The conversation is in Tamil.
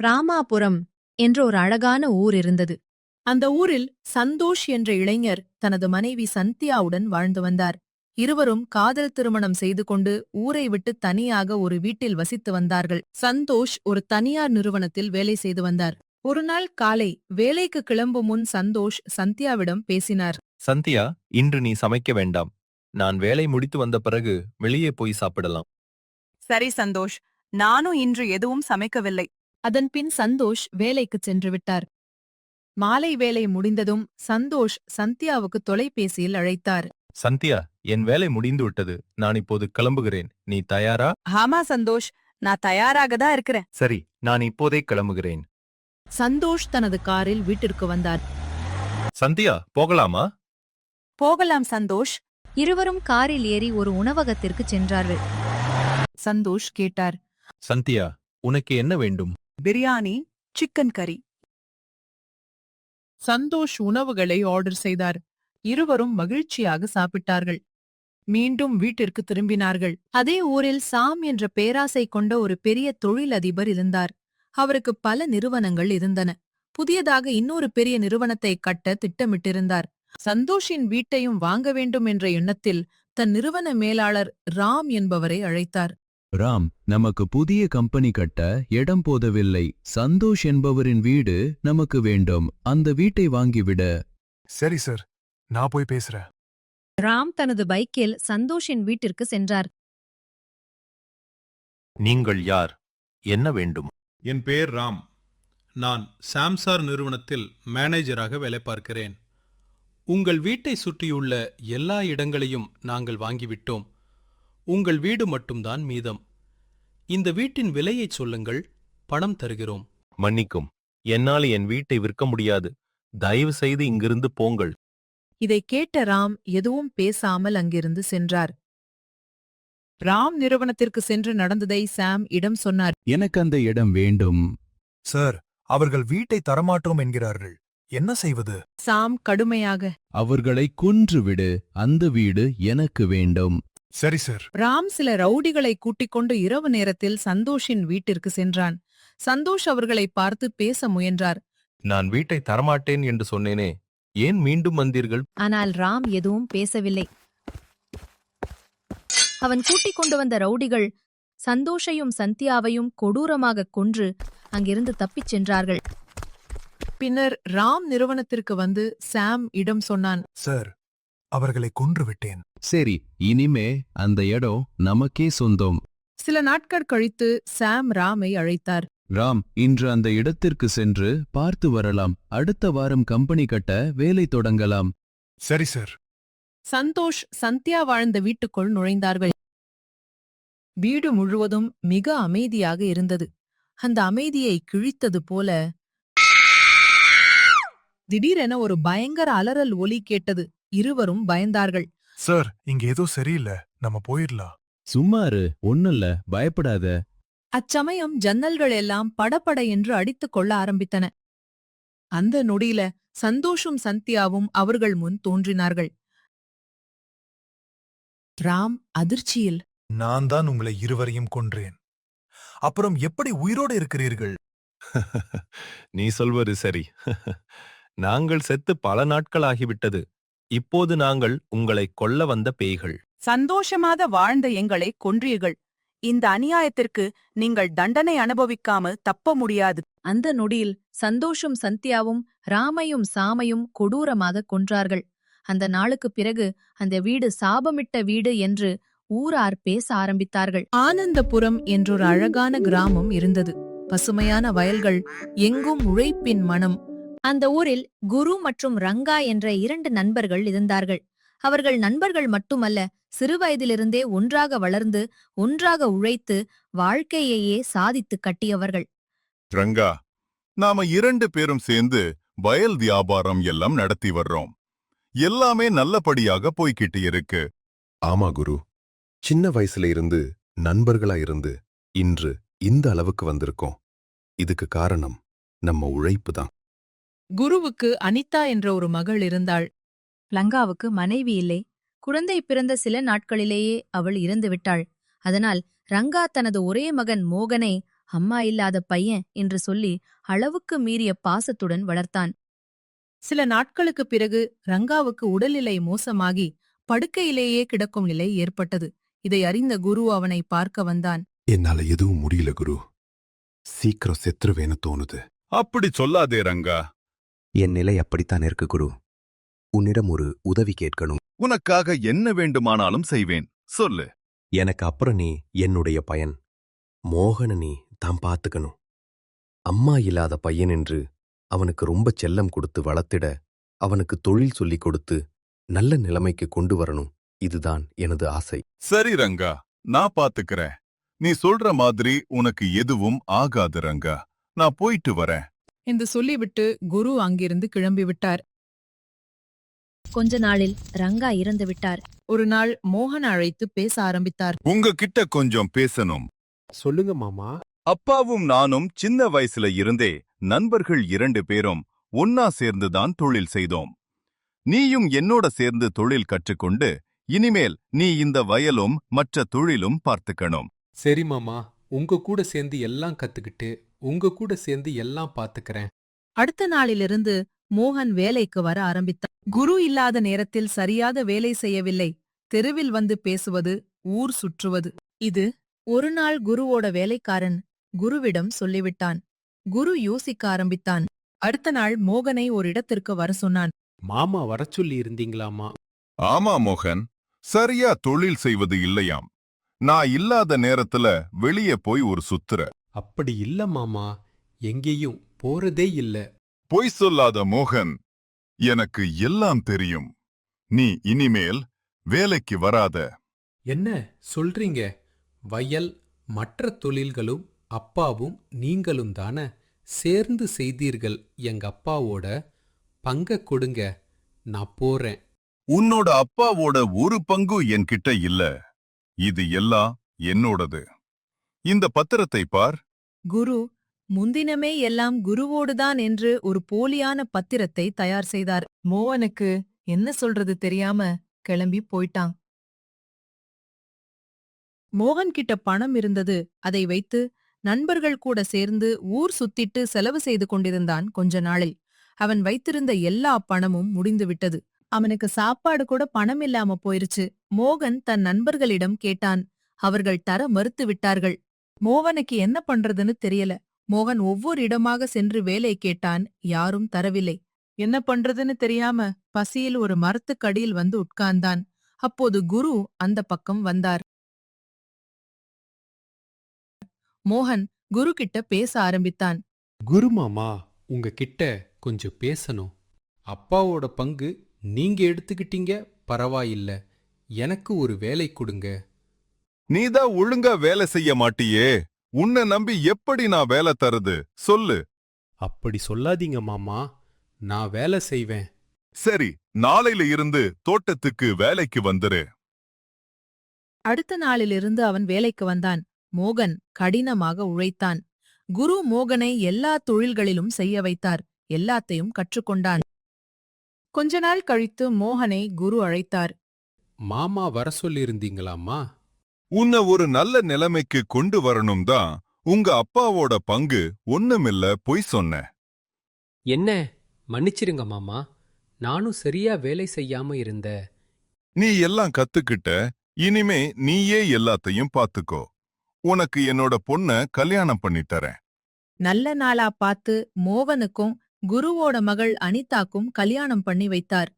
ராமாபுரம் என்ற ஒரு அழகான ஊர் இருந்தது. அந்த ஊரில் சந்தோஷ் என்ற இளைஞர் தனது மனைவி சந்தியாவுடன் வாழ்ந்து வந்தார். இருவரும் காதல் திருமணம் செய்து கொண்டு ஊரை விட்டு தனியாக ஒரு வீட்டில் வசித்து வந்தார்கள். சந்தோஷ் ஒரு தனியார் நிறுவனத்தில் வேலை செய்து வந்தார். ஒருநாள் காலை வேலைக்கு கிளம்பும் முன் சந்தோஷ் சந்தியாவிடம் பேசினார். சந்தியா, இன்று நீ சமைக்க வேண்டாம். நான் வேலை முடித்து வந்த பிறகு வெளியே போய் சாப்பிடலாம். சரி சந்தோஷ், நானும் இன்று எதுவும் சமைக்கவில்லை. அதன்பின் சந்தோஷ் வேலைக்குச் சென்று விட்டார். மாலை வேலை முடிந்ததும் சந்தோஷ் சந்தியாவுக்கு தொலைபேசியில் அழைத்தார். சந்தியா, என் வேலை முடிந்து விட்டது. நான் இப்போது கிளம்புகிறேன். நீ தயாரா? ஆமா சந்தோஷ், நான் தயாராக தான் இருக்கிறேன். சரி, நான் இப்போதே கிளம்புகிறேன். சந்தோஷ் தனது காரில் வீட்டிற்கு வந்தார். சந்தியா, போகலாமா? போகலாம் சந்தோஷ். இருவரும் காரில் ஏறி ஒரு உணவகத்திற்கு சென்றார்கள். சந்தோஷ் கேட்டார். சந்தியா, உனக்கு என்ன வேண்டும்? பிரியாணி, சிக்கன் கறி. சந்தோஷ் உணவுகளை ஆர்டர் செய்தார். இருவரும் மகிழ்ச்சியாக சாப்பிட்டார்கள். மீண்டும் வீட்டிற்கு திரும்பினார்கள். அதே ஊரில் சாம் என்ற பேராசை கொண்ட ஒரு பெரிய தொழிலதிபர் இருந்தார். அவருக்கு பல நிறுவனங்கள் இருந்தன. புதியதாக இன்னொரு பெரிய நிறுவனத்தை கட்ட திட்டமிட்டிருந்தார். சந்தோஷின் வீட்டையும் வாங்க வேண்டும் என்ற எண்ணத்தில் தன் நிறுவன மேலாளர் ராம் என்பவரை அழைத்தார். ராம், நமக்கு புதிய கம்பெனி கட்ட இடம் போதவில்லை. சந்தோஷ் என்பவரின் வீடு நமக்கு வேண்டும். அந்த வீட்டை வாங்கிவிட. சரி சார், நான் போய் பேசுறேன். ராம் தனது பைக்கில் சந்தோஷின் வீட்டிற்கு சென்றார். நீங்கள் யார்? என்ன வேண்டும்? என் பெயர் ராம். நான் சாம்சார் நிறுவனத்தில் மேனேஜராக வேலை பார்க்கிறேன். உங்கள் வீட்டை சுற்றியுள்ள எல்லா இடங்களையும் நாங்கள் வாங்கிவிட்டோம். உங்கள் வீடு மட்டும்தான் மீதம். இந்த வீட்டின் விலையைச் சொல்லுங்கள், பணம் தருகிறோம். மன்னிக்கும், என்னால் என் வீட்டை விற்க முடியாது. தயவு செய்து இங்கிருந்து போங்கள். இதை கேட்ட ராம் எதுவும் பேசாமல் அங்கிருந்து சென்றார். ராம் நிறுவனத்திற்கு சென்று நடந்ததை சாம் இடம் சொன்னார். எனக்கு அந்த இடம் வேண்டும். சார், அவர்கள் வீட்டை தரமாட்டோம் என்கிறார்கள். என்ன செய்வது? சாம் கடுமையாக. அவர்களை கொன்றுவிடு. அந்த வீடு எனக்கு வேண்டும். சரி சார். ராம் சில ரவுடிகளை கூட்டிக் கொண்டு இரவு நேரத்தில் சந்தோஷின் வீட்டிற்கு சென்றான். சந்தோஷ் அவர்களை பார்த்து பேச முயன்றார். நான் வீட்டை தரமாட்டேன் என்று சொன்னேனே, ஏன் மீண்டும் வந்தீர்கள்? ஆனால் ராம் எதுவும் பேசவில்லை. அவன் கூட்டிக் கொண்டு வந்த ரவுடிகள் சந்தோஷையும் சந்தியாவையும் கொடூரமாகக் கொன்று அங்கிருந்து தப்பிச் சென்றார்கள். பின்னர் ராம் நிறுவனத்திற்கு வந்து சாம் இடம் சொன்னான். சார், அவர்களை கொன்று விட்டேன். சரி, இனிமே அந்த இடம் நமக்கே சொந்தம். சில நாட்கள் கழித்து சாம் ராமை அழைத்தார். ராம், இன்று அந்த இடத்திற்கு சென்று பார்த்து வரலாம். அடுத்த வாரம் கம்பெனி கட்ட வேலை தொடங்கலாம். சரி சார். சந்தோஷ் சந்தியா வாழ்ந்த வீட்டுக்குள் நுழைந்தார்கள். வீடு முழுவதும் மிக அமைதியாக இருந்தது. அந்த அமைதியை கிழித்தது போல திடீரென ஒரு பயங்கர அலறல் ஒலி கேட்டது. இருவரும் பயந்தார்கள். சார், இங்க ஏதோ சரியில்லை. நம்ம போயிடலாம். சும்மாரு, ஒண்ணுல்ல, பயப்படாத. அச்சமயம் ஜன்னல்கள் எல்லாம் படபட என்று அடித்துக் கொள்ள ஆரம்பித்தன. அந்த நொடியில சந்தோஷும் சந்தியாவும் அவர்கள் முன் தோன்றினார்கள். ராம் அதிர்ச்சியில், நான் தான் உங்களை இருவரையும் கொன்றேன். அப்புறம் எப்படி உயிரோடு இருக்கிறீர்கள்? நீ சொல்வது சரி. நாங்கள் செத்து பல நாட்கள் ஆகிவிட்டது. இப்போது நாங்கள் உங்களை கொல்ல வந்த பேய்கள். சந்தோஷமாக வாழ்ந்த எங்களை கொன்றீர்கள். இந்த அநியாயத்திற்கு நீங்கள் தண்டனை அனுபவிக்காமல் தப்ப முடியாது. அந்த நொடியில் சந்தோஷும் சந்தியாவும் ராமையும் சாமையும் கொடூரமாக கொன்றார்கள். அந்த நாளுக்குப் பிறகு அந்த வீடு சாபமிட்ட வீடு என்று ஊரார் பேச ஆரம்பித்தார்கள். ஆனந்தபுரம் என்றொரு அழகான கிராமம் இருந்தது. பசுமையான வயல்கள், எங்கும் உழைப்பின் மனம். அந்த ஊரில் குரு மற்றும் ரங்கா என்ற 2 நண்பர்கள் இருந்தார்கள். அவர்கள் நண்பர்கள் மட்டுமல்ல, சிறுவயதிலிருந்தே ஒன்றாக வளர்ந்து ஒன்றாக உழைத்து வாழ்க்கையையே சாதித்து கட்டியவர்கள். ரங்கா, நாம 2 பேரும் சேர்ந்து வயல் வியாபாரம் எல்லாம் நடத்தி வர்றோம். எல்லாமே நல்லபடியாக போய்கிட்டு இருக்கு. ஆமா குரு, சின்ன வயசுல இருந்து நண்பர்களா இருந்து இன்று இந்த அளவுக்கு வந்திருக்கோம். இதுக்கு காரணம் நம்ம உழைப்பு தான். குருவுக்கு அனிதா என்ற ஒரு மகள் இருந்தாள். லங்காவுக்கு மனைவி இல்லை. குழந்தை பிறந்த சில நாட்களிலேயே அவள் இறந்துவிட்டாள். அதனால் ரங்கா தனது ஒரே மகன் மோகனை அம்மா இல்லாத பையன் என்று சொல்லி அளவுக்கு மீறிய பாசத்துடன் வளர்த்தான். சில நாட்களுக்குப் பிறகு ரங்காவுக்கு உடல்நிலை மோசமாகி படுக்கையிலேயே கிடக்கும் நிலை ஏற்பட்டது. இதை அறிந்த குரு அவனை பார்க்க வந்தான். என்னால எதுவும் முடியல குரு. சீக்கிரம் செத்துருவேன்னு தோணுது. அப்படி சொல்லாதே ரங்கா. என் நிலை அப்படித்தான் இருக்கு குரு. உன்னிடம் ஒரு உதவி கேட்கணும். உனக்காக என்ன வேண்டுமானாலும் செய்வேன், சொல்லு. எனக்கு அப்புறம் நீ என்னுடைய பையன் மோகன நீ தான் பாத்துக்கணும். அம்மா இல்லாத பையன் என்று அவனுக்கு ரொம்ப செல்லம் கொடுத்து வளர்த்திட, அவனுக்கு தொழில் சொல்லிக் கொடுத்து நல்ல நிலைமைக்கு கொண்டு வரணும். இதுதான் எனது ஆசை. சரி ரங்கா, நான் பாத்துக்கிறேன். நீ சொல்ற மாதிரி உனக்கு எதுவும் ஆகாது ரங்கா. நான் போயிட்டு வரேன் என்று சொல்லிவிட்டு குரு அங்கிருந்து கிளம்பிவிட்டார். கொஞ்ச நாளில் ரங்கா இறந்து விட்டார். ஒரு நாள் மோகன் அழைத்து பேச ஆரம்பித்தார். உங்ககிட்ட கொஞ்சம் பேசணும். சொல்லுங்க மாமா. அப்பாவும் நானும் சின்ன வயசுல இருந்தே நண்பர்கள் 2 பேரும் ஒன்னா சேர்ந்துதான் தொழில் செய்தோம். நீயும் என்னோட சேர்ந்து தொழில் கற்றுக்கொண்டு இனிமேல் நீ இந்த வயலும் மற்ற தொழிலும் பார்த்துக்கணும். சரி மாமா, உங்க கூட சேர்ந்து எல்லாம் கத்துக்கிட்டு உங்க கூட சேர்ந்து எல்லாம் பாத்துக்கிறேன். அடுத்த நாளிலிருந்து மோகன் வேலைக்கு வர ஆரம்பித்தார். குரு இல்லாத நேரத்தில் சரியாக வேலை செய்யவில்லை. தெருவில் வந்து பேசுவது, ஊர் சுற்றுவது. இது ஒரு நாள் குருவோட வேலைக்காரன் குருவிடம் சொல்லிவிட்டான். குரு யோசிக்க ஆரம்பித்தான். அடுத்த நாள் மோகனை ஒரு இடத்திற்கு வர சொன்னான். மாமா வரச் சொல்லி இருந்தீங்களாமா? ஆமா மோகன், சரியா தொழில் செய்வது இல்லையாம். நான் இல்லாத நேரத்துல வெளியே போய் ஒரு சுத்துற. அப்படி இல்ல மாமா, எங்கேயும் போறதே இல்ல. பொய் சொல்லாத மோகன், எனக்கு எல்லாம் தெரியும். நீ இனிமேல் வேலைக்கு வராத. என்ன சொல்றீங்க? வயல் மற்ற தொழில்களும் அப்பாவும் நீங்களும் தானே சேர்ந்து செய்தீர்கள். எங்க அப்பாவோட பங்க கொடுங்க, நான் போறேன். உன்னோட அப்பாவோட ஒரு பங்கு என்கிட்ட இல்ல. இது எல்லாம் என்னோடது. இந்த பத்திரத்தை பார். குரு முந்தினமே எல்லாம் குருவோடுதான் என்று ஒரு போலியான பத்திரத்தை தயார் செய்தார். மோகனுக்கு என்ன சொல்றது தெரியாம கிளம்பி போயிட்டான். மோகன் கிட்ட பணம் இருந்தது. அதை வைத்து நண்பர்கள் கூட சேர்ந்து ஊர் சுத்திட்டு செலவு செய்து கொண்டிருந்தான். கொஞ்ச நாளில் அவன் வைத்திருந்த எல்லா பணமும் முடிந்துவிட்டது. அவனுக்கு சாப்பாடு கூட பணம் இல்லாம போயிருச்சு. மோகன் தன் நண்பர்களிடம் கேட்டான். அவர்கள் தர மறுத்து விட்டார்கள். மோகனுக்கு என்ன பண்றதுன்னு தெரியல. மோகன் ஒவ்வொரு இடமாக சென்று வேலை கேட்டான். யாரும் தரவில்லை. என்ன பண்றதுன்னு தெரியாம பசியில் ஒரு மரத்துக்கடியில் வந்து உட்கார்ந்தான். அப்போது குரு அந்த பக்கம் வந்தார். மோகன் குரு கிட்ட பேச ஆரம்பித்தான். குரு மாமா, உங்ககிட்ட கொஞ்சம் பேசணும். அப்பாவோட பங்கு நீங்க எடுத்துக்கிட்டீங்க, பரவாயில்ல. எனக்கு ஒரு வேலை கொடுங்க. நீதான் ஒழுங்கா வேலை செய்ய மாட்டியே. உன்னை நம்பி எப்படி நான் வேலை தருது சொல்லு. அப்படி சொல்லாதீங்க மாமா, நான் வேலை செய்வேன். சரி, நாளையில இருந்து தோட்டத்துக்கு வேலைக்கு வந்துரு. அடுத்த நாளிலிருந்து அவன் வேலைக்கு வந்தான். மோகன் கடினமாக உழைத்தான். குரு மோகனை எல்லா தொழில்களிலும் செய்ய வைத்தார். எல்லாத்தையும் கற்றுக்கொண்டான். கொஞ்ச நாள் கழித்து மோகனை குரு அழைத்தார். மாமா வர சொல்லியிருந்தீங்களாமா? உன்னை ஒரு நல்ல நிலைமைக்கு கொண்டு வரணும் தான் உங்க அப்பாவோட பங்கு ஒண்ணுமில்ல பொய் சொன்ன. என்ன மன்னிச்சிருங்க மாமா, நானும் சரியா வேலை செய்யாம இருந்த. நீ எல்லாம் கத்துக்கிட்ட. இனிமே நீயே எல்லாத்தையும் பாத்துக்கோ. உனக்கு என்னோட பொண்ண கல்யாணம் பண்ணி தரேன். நல்ல நாளா பார்த்து மோகனுக்கும் குருவோட மகள் அனிதாக்கும் கல்யாணம் பண்ணி வைத்தார்.